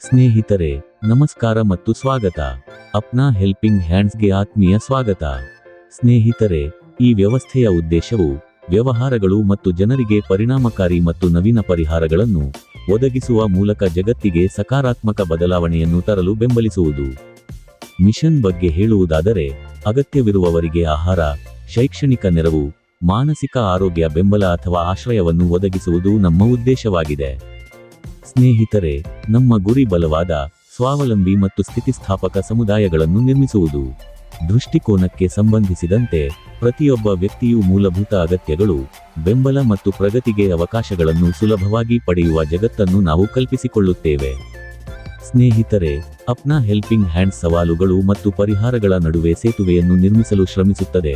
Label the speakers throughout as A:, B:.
A: ಸ್ನೇಹಿತರೆ, ನಮಸ್ಕಾರ ಮತ್ತು ಸ್ವಾಗತ. ಅಪ್ನಾ ಹೆಲ್ಪಿಂಗ್ ಹ್ಯಾಂಡ್ಸ್ಗೆ ಆತ್ಮೀಯ ಸ್ವಾಗತ. ಸ್ನೇಹಿತರೆ, ಈ ವ್ಯವಸ್ಥೆಯ ಉದ್ದೇಶವು ವ್ಯವಹಾರಗಳು ಮತ್ತು ಜನರಿಗೆ ಪರಿಣಾಮಕಾರಿ ಮತ್ತು ನವೀನ ಪರಿಹಾರಗಳನ್ನು ಒದಗಿಸುವ ಮೂಲಕ ಜಗತ್ತಿಗೆ ಸಕಾರಾತ್ಮಕ ಬದಲಾವಣೆಯನ್ನು ತರಲು ಬೆಂಬಲಿಸುವುದು. ಮಿಷನ್ ಬಗ್ಗೆ ಹೇಳುವುದಾದರೆ, ಅಗತ್ಯವಿರುವವರಿಗೆ ಆಹಾರ, ಶೈಕ್ಷಣಿಕ ನೆರವು, ಮಾನಸಿಕ ಆರೋಗ್ಯ ಬೆಂಬಲ ಅಥವಾ ಆಶ್ರಯವನ್ನು ಒದಗಿಸುವುದು ನಮ್ಮ ಉದ್ದೇಶವಾಗಿದೆ. ಸ್ನೇಹಿತರೆ, ನಮ್ಮ ಗುರಿ ಬಲವಾದ, ಸ್ವಾವಲಂಬಿ ಮತ್ತು ಸ್ಥಿತಿಸ್ಥಾಪಕ ಸಮುದಾಯಗಳನ್ನು ನಿರ್ಮಿಸುವುದು. ದೃಷ್ಟಿಕೋನಕ್ಕೆ ಸಂಬಂಧಿಸಿದಂತೆ, ಪ್ರತಿಯೊಬ್ಬ ವ್ಯಕ್ತಿಯು ಮೂಲಭೂತ ಅಗತ್ಯಗಳು, ಬೆಂಬಲ ಮತ್ತು ಪ್ರಗತಿಗೆ ಅವಕಾಶಗಳನ್ನು ಸುಲಭವಾಗಿ ಪಡೆಯುವ ಜಗತ್ತನ್ನು ನಾವು ಕಲ್ಪಿಸಿಕೊಳ್ಳುತ್ತೇವೆ. ಸ್ನೇಹಿತರೆ, ಅಪ್ನಾ ಹೆಲ್ಪಿಂಗ್ ಹ್ಯಾಂಡ್ಸ್ ಸವಾಲುಗಳು ಮತ್ತು ಪರಿಹಾರಗಳ ನಡುವೆ ಸೇತುವೆಯನ್ನು ನಿರ್ಮಿಸಲು ಶ್ರಮಿಸುತ್ತದೆ,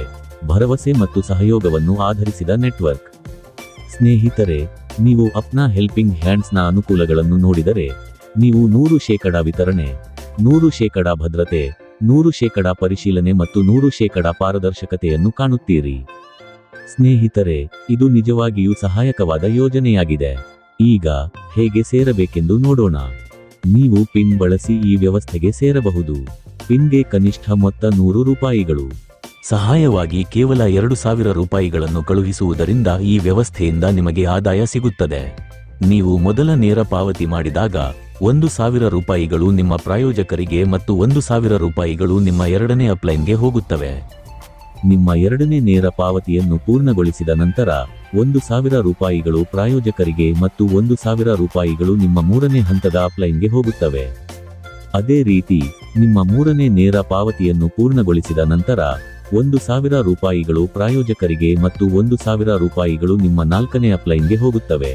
A: ಭರವಸೆ ಮತ್ತು ಸಹಯೋಗವನ್ನು ಆಧರಿಸಿದ ನೆಟ್ವರ್ಕ್. ಸ್ನೇಹಿತರೆ, ನೀವು ಅಪ್ನಾ ಹೆಲ್ಪಿಂಗ್ ಹ್ಯಾಂಡ್ಸ್ನ ಅನುಕೂಲಗಳನ್ನು ನೋಡಿದರೆ, ನೀವು 100% ವಿತರಣೆ, 100% ಭದ್ರತೆ, 100% ಪರಿಶೀಲನೆ ಮತ್ತು 100% ಪಾರದರ್ಶಕತೆಯನ್ನು ಕಾಣುತ್ತೀರಿ. ಸ್ನೇಹಿತರೆ, ಇದು ನಿಜವಾಗಿಯೂ ಸಹಾಯಕವಾದ ಯೋಜನೆಯಾಗಿದೆ. ಈಗ ಹೇಗೆ ಸೇರಬೇಕೆಂದು ನೋಡೋಣ. ನೀವು ಪಿನ್ ಬಳಸಿ ಈ ವ್ಯವಸ್ಥೆಗೆ ಸೇರಬಹುದು. ಪಿನ್ಗೆ ಕನಿಷ್ಠ ಮೊತ್ತ ₹100. ಸಹಾಯವಾಗಿ ಕೇವಲ ₹2000 ಕಳುಹಿಸುವುದರಿಂದ ಈ ವ್ಯವಸ್ಥೆಯಿಂದ ನಿಮಗೆ ಆದಾಯ ಸಿಗುತ್ತದೆ. ನೀವು ಮೊದಲ ನೇರ ಪಾವತಿ ಮಾಡಿದಾಗ ₹1000 ನಿಮ್ಮ ಪ್ರಾಯೋಜಕರಿಗೆ ಮತ್ತು ₹1000 ನಿಮ್ಮ ಎರಡನೇ ಅಪ್ಲೈನ್ಗೆ ಹೋಗುತ್ತವೆ. ನಿಮ್ಮ ಎರಡನೇ ನೇರ ಪಾವತಿಯನ್ನು ಪೂರ್ಣಗೊಳಿಸಿದ ನಂತರ ₹1000 ಪ್ರಾಯೋಜಕರಿಗೆ ಮತ್ತು ₹1000 ನಿಮ್ಮ ಮೂರನೇ ಹಂತದ ಅಪ್ಲೈನ್ಗೆ ಹೋಗುತ್ತವೆ. ಅದೇ ರೀತಿ, ನಿಮ್ಮ ಮೂರನೇ ನೇರ ಪಾವತಿಯನ್ನು ಪೂರ್ಣಗೊಳಿಸಿದ ನಂತರ ₹1000 ಪ್ರಾಯೋಜಕರಿಗೆ ಮತ್ತು ₹1000 ನಿಮ್ಮ ನಾಲ್ಕನೇ ಅಪ್ಲೈನ್ಗೆ ಹೋಗುತ್ತವೆ.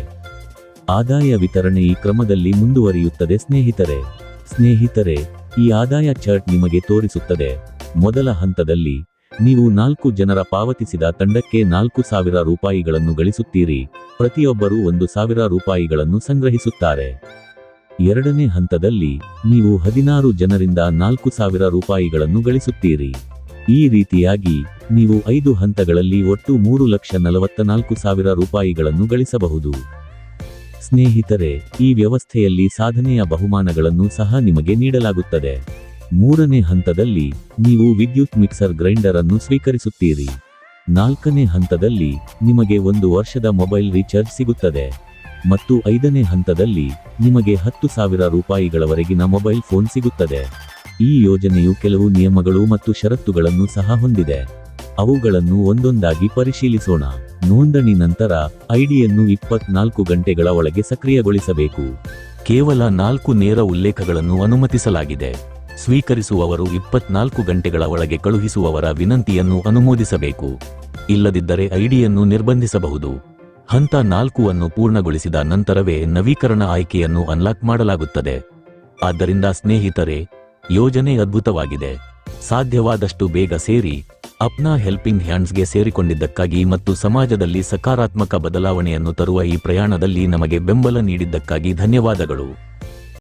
A: ಆದಾಯ ವಿತರಣೆ ಈ ಕ್ರಮದಲ್ಲಿ ಮುಂದುವರಿಯುತ್ತದೆ. ಸ್ನೇಹಿತರೆ, ಈ ಆದಾಯ ಚಾರ್ಟ್ ನಿಮಗೆ ತೋರಿಸುತ್ತದೆ. ಮೊದಲ ಹಂತದಲ್ಲಿ, ನೀವು 4 ಜನರ ಪಾವತಿಸಿದ ತಂಡಕ್ಕೆ ₹4000 ಗಳಿಸುತ್ತೀರಿ, ಪ್ರತಿಯೊಬ್ಬರೂ ₹1000 ಸಂಗ್ರಹಿಸುತ್ತಾರೆ. ಎರಡನೇ ಹಂತದಲ್ಲಿ, ನೀವು 16 ಜನರಿಂದ ₹4000 ಗಳಿಸುತ್ತೀರಿ. ಈ ರೀತಿಯಾಗಿ, ನೀವು 5 ಹಂತಗಳಲ್ಲಿ ಒಟ್ಟು ₹3,44,000 ಗಳಿಸಬಹುದು. ಸ್ನೇಹಿತರೆ, ಈ ವ್ಯವಸ್ಥೆಯಲ್ಲಿ ಸಾಧನೆಯ ಬಹುಮಾನಗಳನ್ನು ಸಹ ನಿಮಗೆ ನೀಡಲಾಗುತ್ತದೆ. ಮೂರನೇ ಹಂತದಲ್ಲಿ, ನೀವು ವಿದ್ಯುತ್ ಮಿಕ್ಸರ್ ಗ್ರೈಂಡರ್ ಅನ್ನು ಸ್ವೀಕರಿಸುತ್ತೀರಿ. ನಾಲ್ಕನೇ ಹಂತದಲ್ಲಿ, ನಿಮಗೆ 1 ವರ್ಷದ ಮೊಬೈಲ್ ರೀಚಾರ್ಜ್ ಸಿಗುತ್ತದೆ. ಮತ್ತು 5ನೇ ಹಂತದಲ್ಲಿ, ನಿಮಗೆ ₹10,000 ಮೊಬೈಲ್ ಫೋನ್ ಸಿಗುತ್ತದೆ. ಈ ಯೋಜನೆಯು ಕೆಲವು ನಿಯಮಗಳು ಮತ್ತು ಷರತ್ತುಗಳನ್ನು ಸಹ ಹೊಂದಿದೆ. ಅವುಗಳನ್ನು ಒಂದೊಂದಾಗಿ ಪರಿಶೀಲಿಸೋಣ. ನೋಂದಣಿ ನಂತರ ಐಡಿಯನ್ನು 24 ಗಂಟೆಗಳ ಒಳಗೆ ಸಕ್ರಿಯಗೊಳಿಸಬೇಕು. ಕೇವಲ 4 ನೇರ ಉಲ್ಲೇಖಗಳನ್ನು ಅನುಮತಿಸಲಾಗಿದೆ. ಸ್ವೀಕರಿಸುವವರು 24 ಗಂಟೆಗಳ ಒಳಗೆ ಕಳುಹಿಸುವವರ ವಿನಂತಿಯನ್ನು ಅನುಮೋದಿಸಬೇಕು. ಇಲ್ಲದಿದ್ದರೆ ಐಡಿಯನ್ನು ನಿರ್ಬಂಧಿಸಬಹುದು. ಹಂತ 4 ಅನ್ನು ಪೂರ್ಣಗೊಳಿಸಿದ ನಂತರವೇ ನವೀಕರಣ ಆಯ್ಕೆಯನ್ನು ಅನ್ಲಾಕ್ ಮಾಡಲಾಗುತ್ತದೆ. ಆದ್ದರಿಂದ ಸ್ನೇಹಿತರೆ, ಯೋಜನೆ ಅದ್ಭುತವಾಗಿದೆ. ಸಾಧ್ಯವಾದಷ್ಟು ಬೇಗ ಸೇರಿ, ಅಪ್ನಾ ಹೆಲ್ಪಿಂಗ್ ಹ್ಯಾಂಡ್ಸ್ಗೆ ಸೇರಿಕೊಂಡಿದ್ದಕ್ಕಾಗಿ ಮತ್ತು ಸಮಾಜದಲ್ಲಿ ಸಕಾರಾತ್ಮಕ ಬದಲಾವಣೆಯನ್ನು ತರುವ ಈ ಪ್ರಯಾಣದಲ್ಲಿ ನಮಗೆ ಬೆಂಬಲ ನೀಡಿದ್ದಕ್ಕಾಗಿ ಧನ್ಯವಾದಗಳು.